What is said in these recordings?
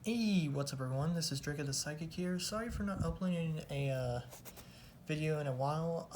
Hey, what's up everyone? This is Drayko the Psychic here. Sorry for not uploading a video in a while.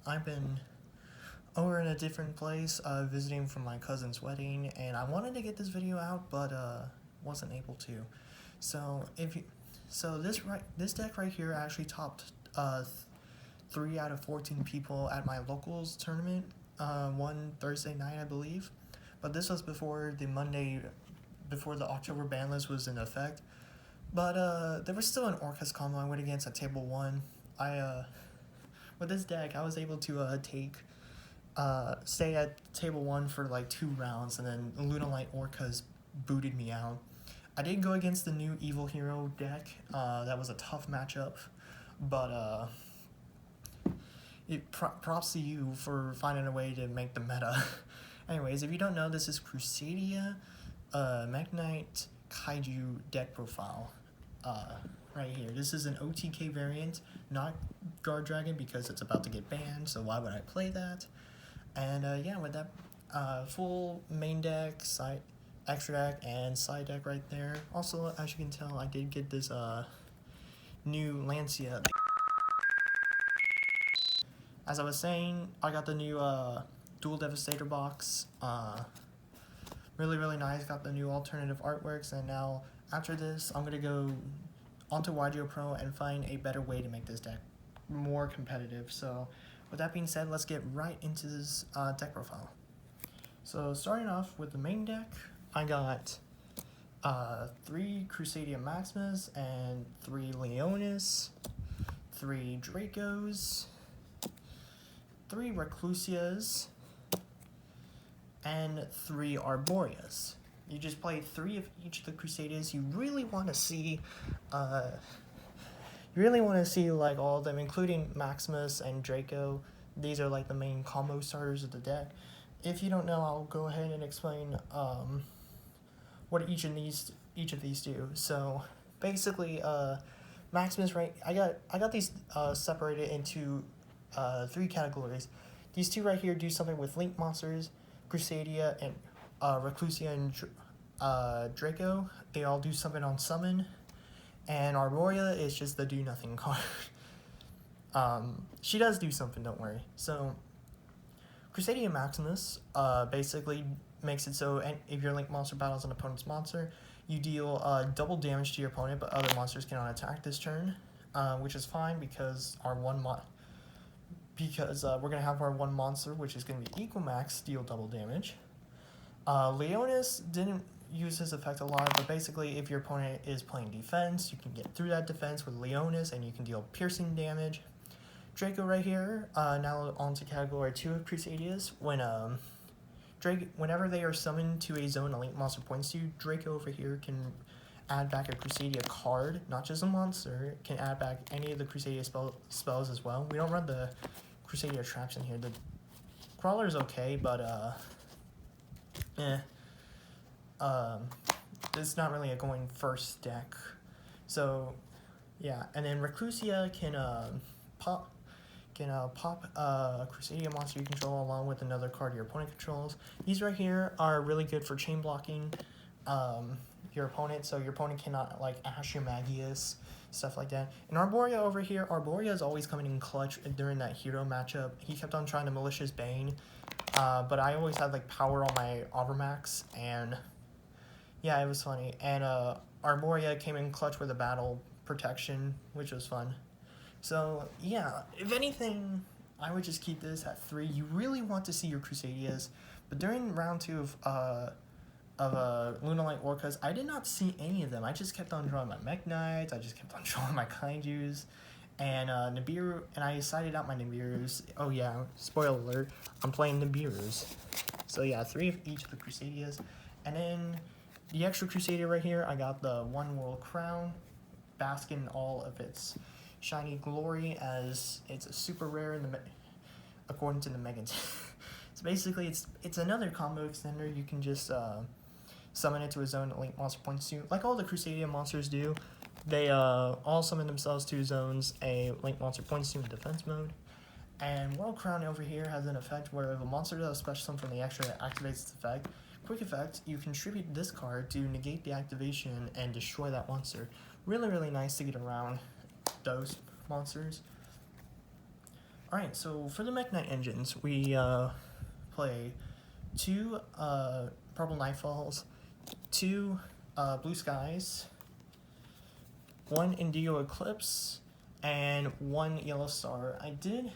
I've been over in a different place visiting for my cousin's wedding, and I wanted to get this video out, but wasn't able to. So this deck right here actually topped 3 out of 14 people at my locals tournament one Thursday night, I believe. But this was before the October ban list was in effect. But there was still an Orcus combo I went against at table 1. With this deck, I was able to stay at table 1 for like 2 rounds, and then Lunalight Orcas booted me out. I did go against the new Evil Hero deck. That was a tough matchup, but props to you for finding a way to make the meta. Anyways, if you don't know, this is Crusadia Mekk-Knight Kaiju deck profile right here. This is an OTK variant, not Guard Dragon, because it's about to get banned, so why would I play that? And yeah, with that full main deck, side extra deck, and side deck right there. Also, as you can tell, I did get this new Lancia. As I was saying, I got the new Dual Devastator box. Really nice. Got the new alternative artworks, and now after this I'm gonna go onto YGO Pro and find a better way to make this deck more competitive. So with that being said, let's get right into this deck profile. So starting off with the main deck, I got 3 Crusadia Maximus and 3 Leonis, 3 Draykos, 3 Reclusias, and 3 Arborias. You just play 3 of each of the Crusadias. You really want to see like all of them, including Maximus and Drayko. These are like the main combo starters of the deck. If you don't know, I'll go ahead and explain what each of these do. So basically, Maximus, right? I got these separated into 3 categories. These 2 right here do something with Link monsters. Crusadia and Reclusia and Drayko, they all do something on summon, and Arboria is just the do nothing card. She does do something, don't worry. So Crusadia Maximus basically makes it so if your Link monster battles an opponent's monster, you deal double damage to your opponent, but other monsters cannot attack this turn, which is fine because we're going to have our 1 monster, which is going to be equal max, deal double damage. Leonis didn't use his effect a lot, but basically if your opponent is playing defense, you can get through that defense with Leonis, and you can deal piercing damage. Drayko right here, now on to category 2 of Crusadias. Whenever they are summoned to a zone a Link monster points to, Drayko over here can add back a Crusadia card, not just a monster. It can add back any of the Crusadia spells as well. We don't run the Crusadia traps in here. The Crawler is okay, but it's not really a going first deck. So yeah, and then Reclusia can pop a Crusadia monster you control along with another card your opponent controls. These right here are really good for chain blocking your opponent, so your opponent cannot like Ash your Magius, stuff like that. And Arboria over here, Arboria is always coming in clutch during that hero matchup. He kept on trying to Malicious Bane, but I always had like power on my Overmax, and yeah, it was funny. And Arboria came in clutch with a battle protection, which was fun. So yeah, if anything, I would just keep this at 3. You really want to see your Crusadias, but during round 2 of Lunalight Orcas, I did not see any of them. I just kept on drawing my Mekk-Knights, I just kept on drawing my Kaijus, and Nibiru, and I sided out my Nibirus. Oh yeah, spoiler alert, I'm playing Nibirus. So yeah, 3 of each of the Crusadias. And then the extra Crusadia right here, I got the One World Crown, bask in all of its shiny glory, as it's a super rare in the according to the Mega. So basically, it's another combo extender. You can just summon it to a zone that Link monster points to, like all the Crusadia monsters do. They all summon themselves to zones a Link monster points to in defense mode. And World Crown over here has an effect where if a monster does a special summon from the extra that activates its effect, quick effect, you contribute this card to negate the activation and destroy that monster. Really, really nice to get around those monsters. Alright, so for the Mekk-Knight engines, we play 2 Purple Nightfalls, 2 Blue Skies, 1 Indigo Eclipse, and 1 Yellow Star. I did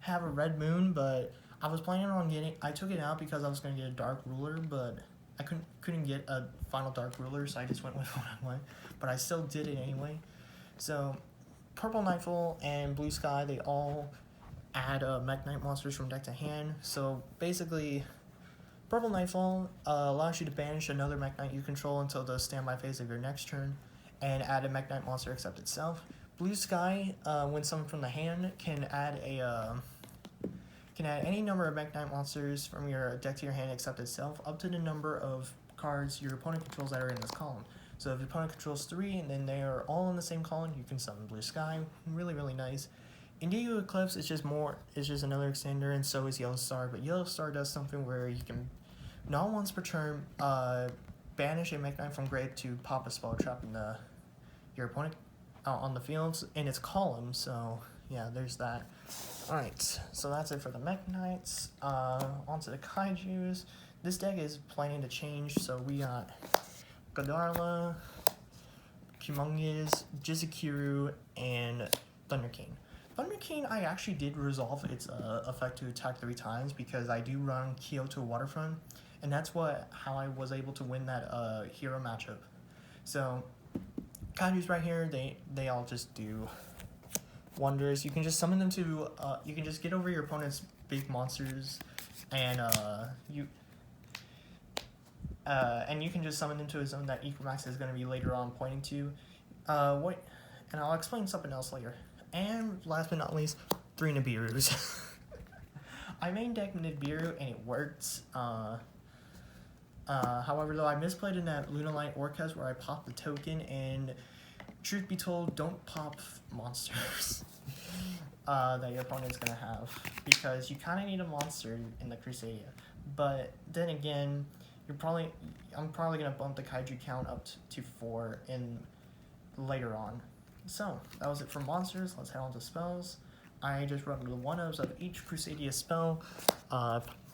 have a Red Moon, but I was planning on I took it out because I was going to get a Dark Ruler, but I couldn't get a final Dark Ruler, so I just went with what I went, but I still did it anyway. So, Purple Nightfall and Blue Sky, they all add Mekk-Knight monsters from deck to hand. So, basically, Purple Nightfall allows you to banish another Mekk-Knight you control until the standby phase of your next turn, and add a Mekk-Knight monster except itself. Blue Sky, when summoned from the hand, can add any number of Mekk-Knight monsters from your deck to your hand except itself, up to the number of cards your opponent controls that are in this column. So if your opponent controls 3 and then they are all in the same column, you can summon Blue Sky. Really, really nice. Indigo Eclipse is just another extender, and so is Yellow Star. But Yellow Star does something where you can, not once per turn, banish a Mekk-Knight from grave to pop a spell trapping your opponent on the field in its column. So yeah, there's that. Alright, so that's it for the Mekk-Knights. Onto the Kaijus. This deck is planning to change, so we got Godarla, Humongous, Jizukiru, and Thunder King. Thunder King, I actually did resolve its effect to attack 3 times because I do run Kyoto Waterfront, and that's how I was able to win that hero matchup. So, Kaijus right here, they all just do wonders. You can just summon them to, you can just get over your opponent's big monsters, and you can just summon them to a zone that Equinox is going to be later on pointing to. And I'll explain something else later. And last but not least, 3 Nibirus. I main deck Nibiru and it works. However, though, I misplayed in that Lunalight Orcas where I popped the token, and truth be told, don't pop monsters that your opponent's gonna have, because you kind of need a monster in the Crusadia. But then again, I'm probably gonna bump the Kaiju count up to 4 later on. So that was it for monsters. Let's head on to spells. I just run the 1-ups of each Crusadia spell: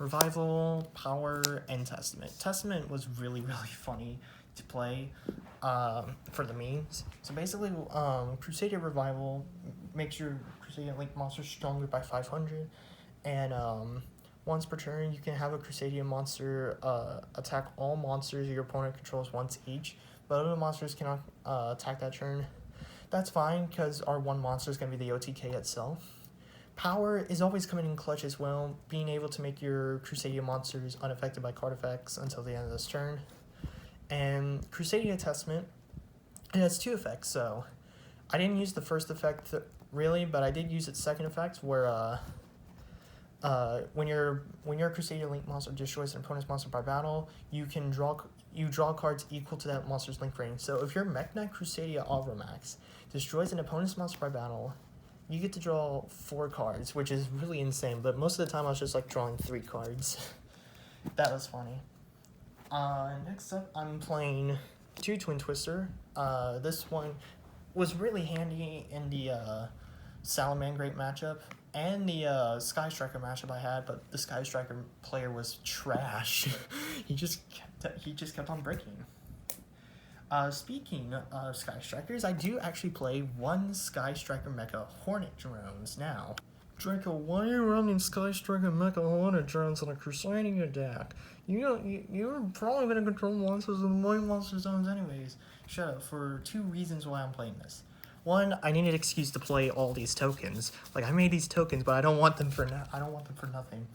Revival, Power, and Testament. Testament was really, really funny to play for the memes. So basically, Crusadia Revival makes your Crusadia Link monster stronger by 500, and once per turn, you can have a Crusadia monster attack all monsters your opponent controls once each, but other monsters cannot attack that turn. That's fine, because our one monster is going to be the OTK itself. Power is always coming in clutch as well, being able to make your Crusadia monsters unaffected by card effects until the end of this turn. And Crusadia Testament, it has 2 effects, so I didn't use the first effect really, but I did use its second effect, where when your Crusadia Link monster destroys an opponent's monster by battle, you draw cards equal to that monster's link range. So if your Mekk-Knight Crusadia Avramax destroys an opponent's monster by battle, you get to draw 4 cards, which is really insane, but most of the time I was just like drawing 3 cards. That was funny. Next up, I'm playing 2 Twin Twister. This one was really handy in the Salamangrate matchup and the Sky Striker matchup I had, but the Sky Striker player was trash. he just kept on breaking. Speaking of Sky Strikers, I do actually play 1 Sky Striker Mecha Hornet drones now. Drayko, why are you running Sky Striker Mecha Hornet drones on a Crusadia deck? You're probably gonna control monsters in the main monster zones anyways. Shut up. For 2 reasons why I'm playing this. 1, I need an excuse to play all these tokens. Like, I made these tokens, but I don't want them for nothing.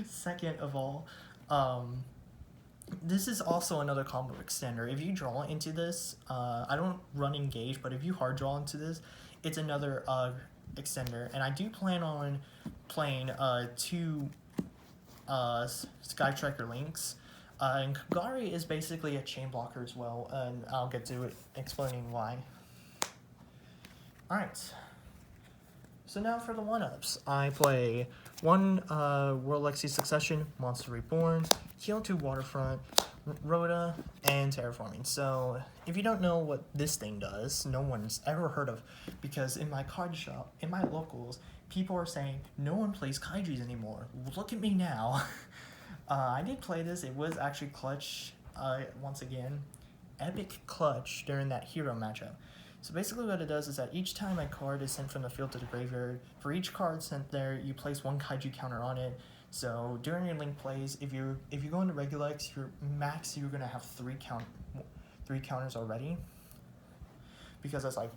Second of all, this is also another combo extender. If you draw into this, I don't run engage, but if you hard draw into this, it's another extender. And I do plan on playing 2 Sky Striker links. And Kagari is basically a chain blocker as well, and I'll get to it explaining why. Alright, so now for the 1-ups. I play 1 World Legacy Succession, Monster Reborn, Heal to Waterfront, Rhoda, and Terraforming. So if you don't know what this thing does, no one's ever heard of, because in my card shop, in my locals, people are saying, no one plays Kaijus anymore. Look at me now. I did play this. It was actually clutch, once again. Epic clutch during that hero matchup. So basically what it does is that each time a card is sent from the field to the graveyard, for each card sent there, you place one Kaiju counter on it. So during your link plays, if you go into Regulex, you're gonna have three counters already. Because that's like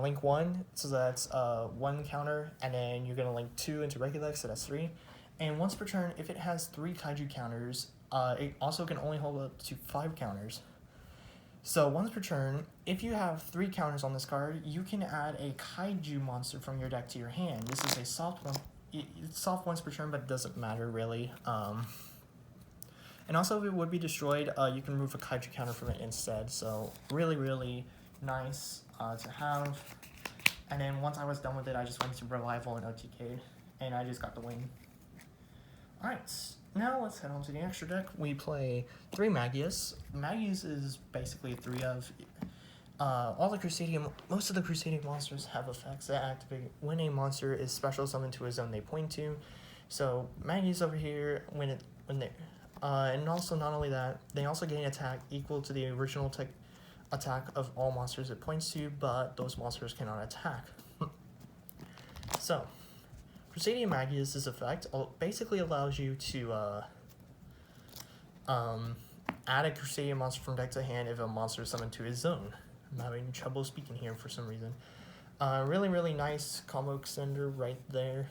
link 1, so that's 1 counter, and then you're gonna link 2 into Regulex, so that's 3. And once per turn, if it has 3 Kaiju counters, it also can only hold up to 5 counters. So once per turn, if you have 3 counters on this card, you can add a Kaiju monster from your deck to your hand. This is a soft one. It's soft once per turn, but it doesn't matter really. And also, if it would be destroyed, you can remove a Kaiju counter from it instead. So really, really nice to have. And then once I was done with it, I just went to Revival and OTK, and I just got the win. Alright, now let's head on to the extra deck. We play 3 Magius. Magius is basically 3 of all the Crusadia. Most of the Crusadia monsters have effects that activate when a monster is special summoned to a zone they point to. So Magius over here, and also not only that, they also gain attack equal to the original attack of all monsters it points to, but those monsters cannot attack. So Crusadia Mekk-Knight's effect basically allows you to add a Crusadia monster from deck to hand if a monster is summoned to his zone. I'm having trouble speaking here for some reason. Really, really nice combo extender right there.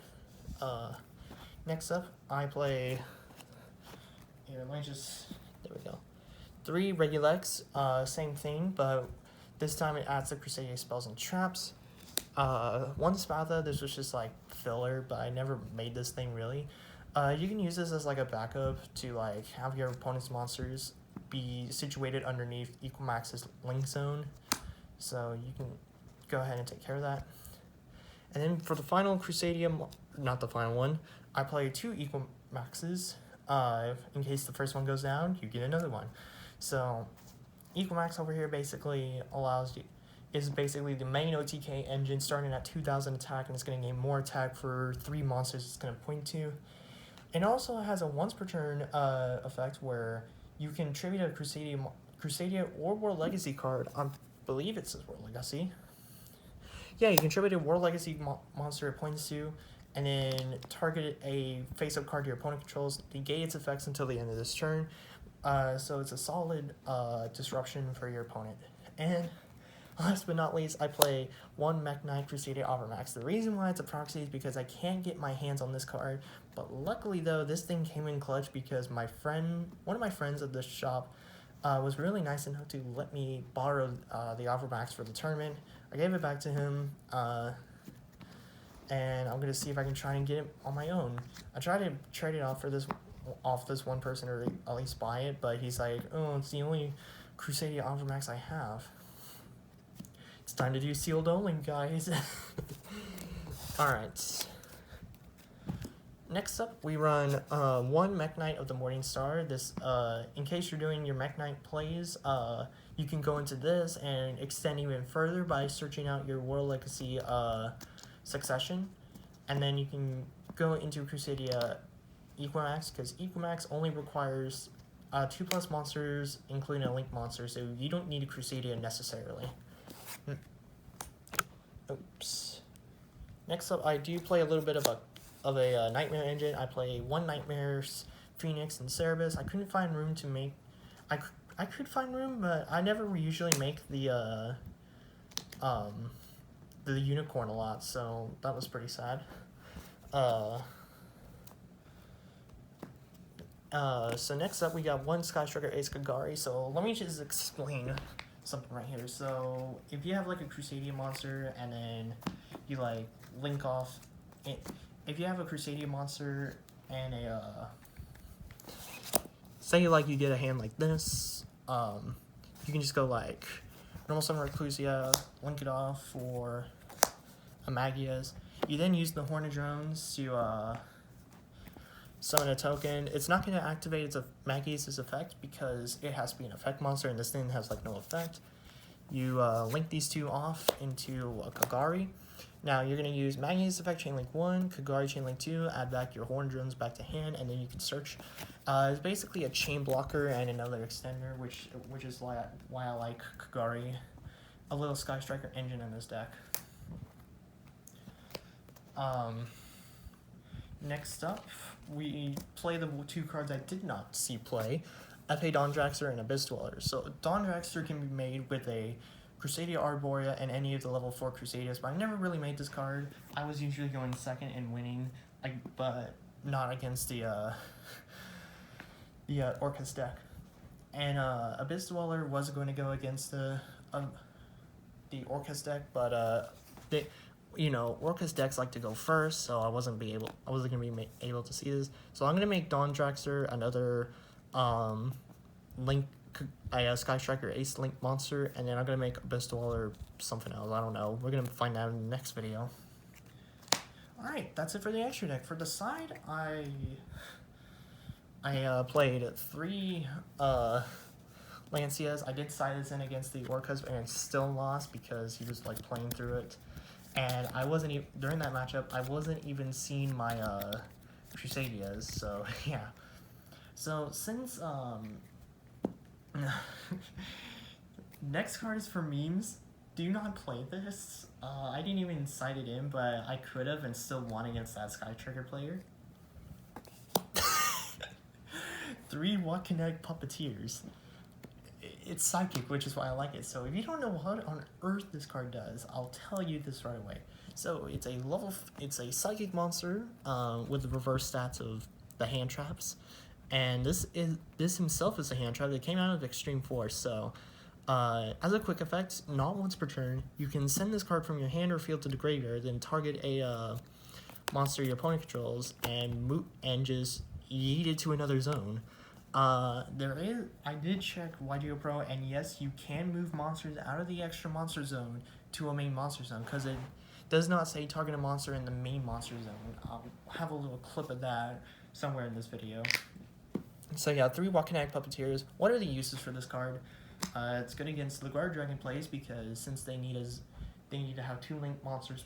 Next up, I play... Here, let me just... There we go. 3 Regulex, same thing, but this time it adds the Crusadia spells and traps. 1 Spatha, this was just like filler, but I never made this thing really. You can use this as like a backup to like have your opponent's monsters be situated underneath Equamax's link zone. So you can go ahead and take care of that. And then for the final Crusadia, not the final one, I play 2 Equamaxes. In case the first one goes down, you get another one. So Equamax over here basically is basically the main OTK engine starting at 2,000 attack, and it's going to gain more attack for 3 monsters it's going to point to. It also has a once per turn effect where you can tribute a Crusadia or War Legacy card. I believe it says War Legacy. Yeah, you can tribute a War Legacy monster it points to, and then target a face-up card your opponent controls, negate its effects until the end of this turn. So it's a solid disruption for your opponent. And last but not least, I play 1 Mekk-Knight Crusadia Overmax. The reason why it's a proxy is because I can't get my hands on this card, but luckily though, this thing came in clutch because one of my friends at this shop was really nice enough to let me borrow the Overmax for the tournament. I gave it back to him, and I'm going to see if I can try and get it on my own. I tried to trade it off this one person, or at least buy it, but he's like, oh, it's the only Crusadia Overmax I have. It's time to do sealed only, guys. Alright. Next up, we run 1 Mekk-Knight of the Morning Star. This, in case you're doing your Mekk-Knight plays, you can go into this and extend even further by searching out your War Legacy succession. And then you can go into Crusadia Equamax, because Equamax only requires 2+ monsters, including a link monster, so you don't need a Crusadia necessarily. Oops. Next up, I do play a little bit of a Nightmare engine. I play 1 Nightmares, Phoenix, and Cerebus. I couldn't find room to make... I could find room, but I never usually make the unicorn a lot, so that was pretty sad. So next up, we got 1 Sky Striker Ace Kagari. So let me just explain something right here. So if you have like a Crusadia monster and then you like link off it, if you have a Crusadia monster and a say like you get a hand like this, you can just go like normal summon Reclusia, link it off for a Magias. You then use the Horned Drones to summon a token. It's not going to activate its Maggie's effect because it has to be an effect monster, and this thing has like no effect. You link these two off into a Kagari. Now you're going to use Maggie's effect Chainlink 1, Kagari Chainlink 2, add back your Horn Drones back to hand, and then you can search. It's basically a chain blocker and another extender, which is why I like Kagari. A little Sky Striker engine in this deck. Next up, we play the two cards I did not see play, F.A. Dawndraxer and Abyss Dweller. So Dawndraxer can be made with a Crusadia Arborea and any of the level 4 Crusadias, but I never really made this card. I was usually going second and winning, but not against the Orcus deck. And Abyss Dweller was going to go against the Orcus deck, but Orcus decks like to go first, so I wasn't gonna be able to see this. So I'm gonna make Dawndraxer another Sky Striker Ace Link monster, and then I'm gonna make Abyss Dweller something else. I don't know. We're gonna find out in the next video. Alright, that's it for the extra deck. For the side, I played 3 Lancias. I did side this in against the Orcus, and I still lost because he was like playing through it. And I wasn't even, during that matchup, I wasn't even seeing my Crusadias, so yeah. So since next card is for memes. Do not play this. I didn't even cite it in, but I could have and still won against that Sky Trigger player. 3 Mekk-Knight Puppeteers. It's psychic, which is why I like it. So if you don't know what on earth this card does, I'll tell you this right away. So it's a psychic monster with the reverse stats of the hand traps, and this himself is a hand trap that came out of Extreme Force. So as a quick effect, not once per turn, you can send this card from your hand or field to the graveyard, then target a monster your opponent controls and just yeet it to another zone. I did check YGO Pro, and yes, you can move monsters out of the extra monster zone to a main monster zone, because it does not say target a monster in the main monster zone. I'll have a little clip of that somewhere in this video. So yeah, 3 Mekk-Knight Puppeteers. What are the uses for this card? It's good against the Guard Dragon plays, because since they need to have 2 link monsters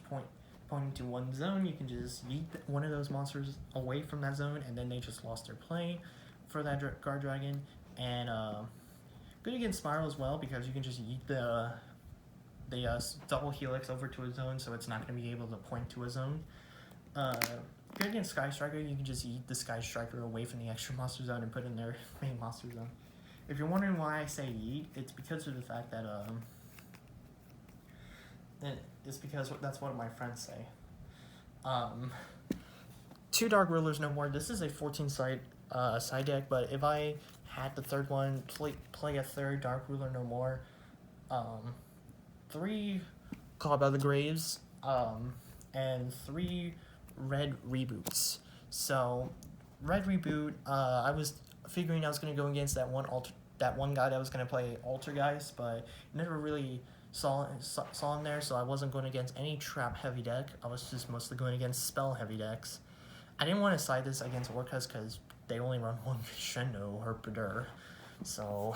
pointing to one zone, you can just yeet one of those monsters away from that zone, and then they just lost their play for that Guard Dragon. And good against Spiral as well, because you can just yeet the double Helix over to a zone, so it's not going to be able to point to a zone. Good against Sky Striker, you can just yeet the Sky Striker away from the extra monster zone and put in their main monster zone. If you're wondering why I say yeet, it's because of the fact that it's because that's what my friends say. 2 Dark Rulers No More. This is a 14-side side deck, but if I had the third one, play a 3rd Dark Ruler No More, 3 Call By the Graves, and 3 Red Reboots. So Red Reboot, I was figuring I was going to go against that one guy that was going to play Altergeist, but never really saw him there, so I wasn't going against any trap heavy deck. I was just mostly going against spell heavy decks. I didn't want to side this against Orcus because they only run 1 Crescendo Herpeter, so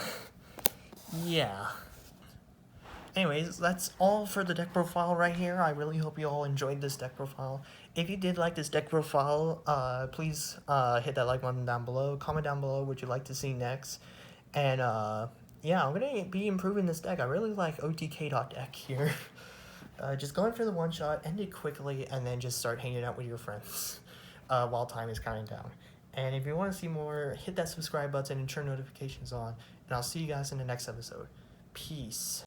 yeah. Anyways, that's all for the deck profile right here. I really hope you all enjoyed this deck profile. If you did like this deck profile, please hit that like button down below. Comment down below what you'd like to see next. And yeah, I'm going to be improving this deck. I really like OTK.deck here. Just going for the one shot, end it quickly, and then just start hanging out with your friends while time is counting down. And if you want to see more, hit that subscribe button and turn notifications on. And I'll see you guys in the next episode. Peace.